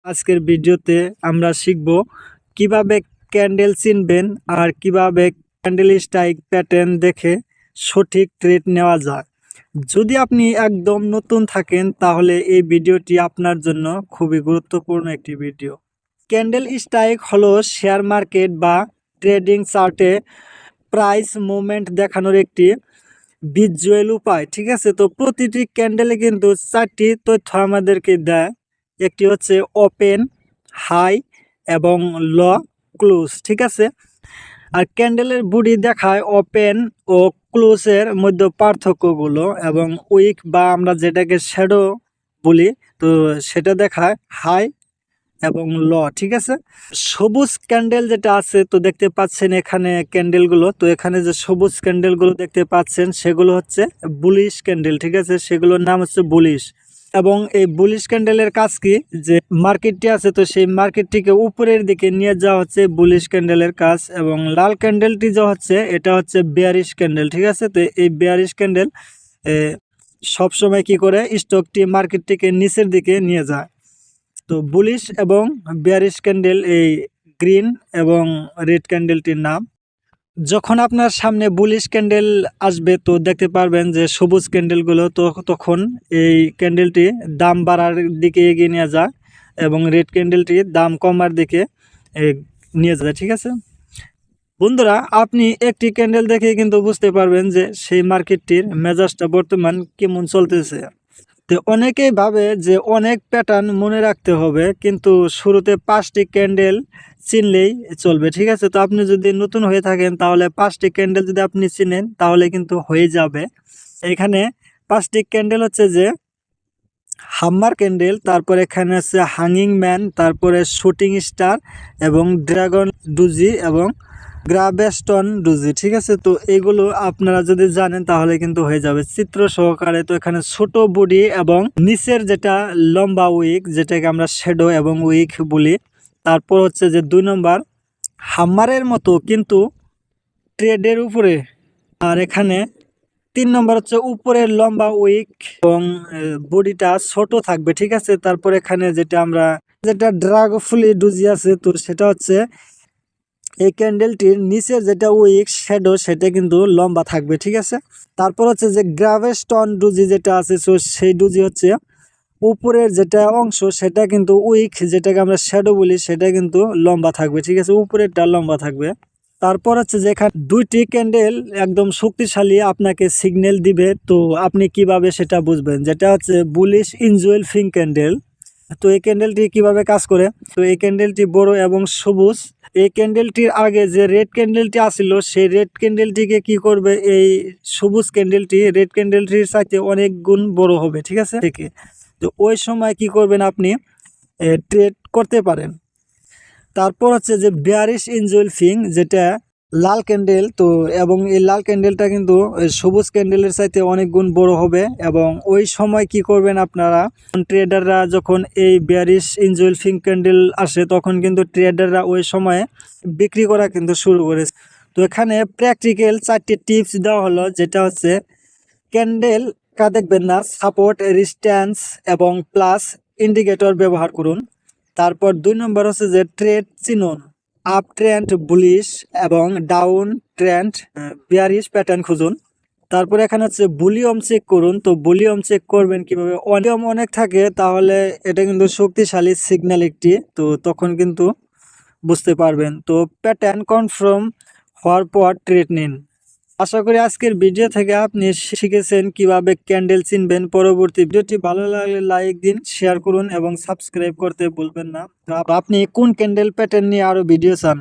আজকের ভিডিওতে আমরা শিখব কিভাবে ক্যান্ডেল চিনবেন আর কিভাবে ক্যান্ডেল স্ট্রাইক প্যাটার্ন দেখে সঠিক ট্রেড নেওয়া যায়। যদি আপনি একদম নতুন থাকেন তাহলে এই ভিডিওটি আপনার জন্য খুবই গুরুত্বপূর্ণ একটি ভিডিও। ক্যান্ডেল স্ট্রাইক হলো শেয়ার মার্কেট বা ট্রেডিং চার্টে প্রাইস মুভমেন্ট দেখানোর একটি ভিজুয়াল উপায়। ঠিক আছে, তো প্রতিটি ক্যান্ডেলে কিন্তু চারটি তথ্য আমাদেরকে দেয়। একটি হচ্ছে ওপেন, হাই এবং ল, ক্লোজ। ঠিক আছে, আর ক্যান্ডেলের বডি দেখায় ওপেন ও ক্লোজের মধ্যে পার্থক্যগুলো, এবং উইক বা আমরা যেটাকে শ্যাডো বলি তো সেটা দেখায় হাই এবং ল। ঠিক আছে, সবুজ ক্যান্ডেল যেটা আছে তো দেখতে পাচ্ছেন এখানে ক্যান্ডেলগুলো, তো এখানে যে সবুজ ক্যান্ডেলগুলো দেখতে পাচ্ছেন সেগুলো হচ্ছে বুলিশ ক্যান্ডেল। ঠিক আছে, সেগুলোর নাম হচ্ছে বুলিশ। এবং এই বুলিশ ক্যান্ডেলের কাজ কি, যে মার্কেটটি আছে তো সেই মার্কেটটিকে উপরের দিকে নিয়ে যাওয়া হচ্ছে বুলিশ ক্যান্ডেলের কাজ। এবং লাল ক্যান্ডেলটি যা হচ্ছে এটা হচ্ছে বেয়ারিশ ক্যান্ডেল। ঠিক আছে, তো এই বেয়ারিশ ক্যান্ডেল সবসময় কি করে স্টকটি মার্কেটটিকে নিচের দিকে নিয়ে যায়। তো বুলিশ এবং বেয়ারিশ ক্যান্ডেল এই গ্রিন এবং রেড ক্যান্ডেলটির নাম। যখন আপনার সামনে বুলিশ ক্যান্ডেল আসবে তো দেখতে পারবেন যে সবুজ ক্যান্ডেলগুলো তো তখন এই ক্যান্ডেলটি দাম বাড়ার দিকে এগিয়ে নিয়ে যায় এবং রেড ক্যান্ডেলটি দাম কমার দিকে নিয়ে যায়। ঠিক আছে বন্ধুরা, আপনি একটি ক্যান্ডেল দেখে কিন্তু বুঝতে পারবেন যে সেই মার্কেটটির মেজাজটা বর্তমান কেমন চলতেছে। তো অনেকেই ভাবে যে অনেক প্যাটার্ন মনে রাখতে হবে, কিন্তু শুরুতে 5টি ক্যান্ডেল চিনলেই চলবে। ঠিক আছে, তো আপনি যদি নতুন হয়ে থাকেন তাহলে 5টি ক্যান্ডেল যদি আপনি চিনেন তাহলে কিন্তু হয়ে যাবে। এখানে 5টি ক্যান্ডেল হচ্ছে যে হাম্মার ক্যান্ডেল, তারপর এখানে আছে হ্যাঙ্গিং ম্যান, তারপরে শুটিং স্টার এবং ড্রাগন ডুজি এবং গ্রাভেস্টন ডুজি। ঠিক আছে, তো এগুলো আপনারা যদি জানেন তাহলে কিন্তু হয়ে যাবে চিত্র সহকারে। তো এখানে ছোট বডি এবং নিচের যেটা লম্বা উইক, যেটাকে আমরা শ্যাডো এবং উইক বলি। তারপর হচ্ছে যে 2 নম্বর হাম্মারের মতো কিন্তু ট্রেডের উপরে। আর এখানে 3 নম্বর হচ্ছে উপরের লম্বা উইক এবং বডিটা ছোট থাকবে। ঠিক আছে, তারপর এখানে যেটা ড্রাগফুলি ডুজি আছে তো সেটা হচ্ছে এই ক্যান্ডেলটির নিচের যেটা উইক শ্যাডো সেটা কিন্তু লম্বা থাকবে। ঠিক আছে, তারপর হচ্ছে যে গ্রাভেস্টন ডুজি যেটা আছে তো সেই ডুজি হচ্ছে উপরের যেটা অংশ সেটা কিন্তু উইক, যেটাকে আমরা শ্যাডো বলি, সেটা কিন্তু লম্বা থাকবে। ঠিক আছে, উপরেরটা লম্বা থাকবে। তারপর হচ্ছে যে এখানে 2টি ক্যান্ডেল একদম শক্তিশালী আপনাকে সিগন্যাল দিবে, তো আপনি কিভাবে সেটা বুঝবেন, যেটা হচ্ছে বুলিশ ইনজুয়েলফিং ক্যান্ডেল। তো এই ক্যান্ডেলটি কিভাবে কাজ করে, তো এই ক্যান্ডেলটি বড় এবং সবুজ। এই ক্যান্ডেলটির আগে যে রেড ক্যান্ডেলটি আসছিল সেই রেড ক্যান্ডেলটিকে কি করবে, এই সবুজ ক্যান্ডেলটি রেড ক্যান্ডেলটির চাইতে অনেক গুণ বড় হবে। ঠিক আছে, থেকে তো ওই সময় কি করবেন, আপনি ট্রেড করতে পারেন। তারপর হচ্ছে যে বেয়ারিশ ইনজুয়েলফিং, যেটা লাল ক্যান্ডেল, তো এবং এই লাল ক্যান্ডেলটা কিন্তু সবুজ ক্যান্ডেলের চাইতে অনেক গুণ বড় হবে। এবং ওই সময় কি করবেন আপনারা, ট্রেডাররা যখন এই বেয়ারিশ ইনজুয়েলফিং ক্যান্ডেল আসে তখন কিন্তু ট্রেডাররা ওই সময়ে বিক্রি করা কিন্তু শুরু করে। তো এখানে প্র্যাকটিক্যাল 4টি টিপস দেওয়া হলো, যেটা হচ্ছে ক্যান্ডেল দেখবেন না, সাপোর্ট, রেজিস্ট্যান্স এবং প্লাস ইন্ডিকেটর ব্যবহার করুন। তারপর 2 নম্বর হচ্ছে যে ট্রেড চিনুন, আপ ট্রেন্ড বুলিশ এবং ডাউন ট্রেন্ড বেয়ারিশ প্যাটার্ন খুঁজুন। তারপর এখানে হচ্ছে ভলিউম চেক করুন। তো ভলিউম চেক করবেন কিভাবে, ভলিউম অনেক থাকে তাহলে এটা কিন্তু শক্তিশালী সিগন্যাল একটি, তো তখন কিন্তু বুঝতে পারবেন। তো প্যাটার্ন কনফার্ম হওয়ার পর ট্রেড নিন। আশা করি আজকের ভিডিও থেকে আপনি শিখেছেন কিভাবে ক্যান্ডেল চিনবেন। পরবর্তী ভিডিওটি ভালো লাগলে লাইক দিন, শেয়ার করুন এবং সাবস্ক্রাইব করতে ভুলবেন না। তো আপনি কোন ক্যান্ডেল প্যাটার্ন নিয়ে আরো ভিডিও চান?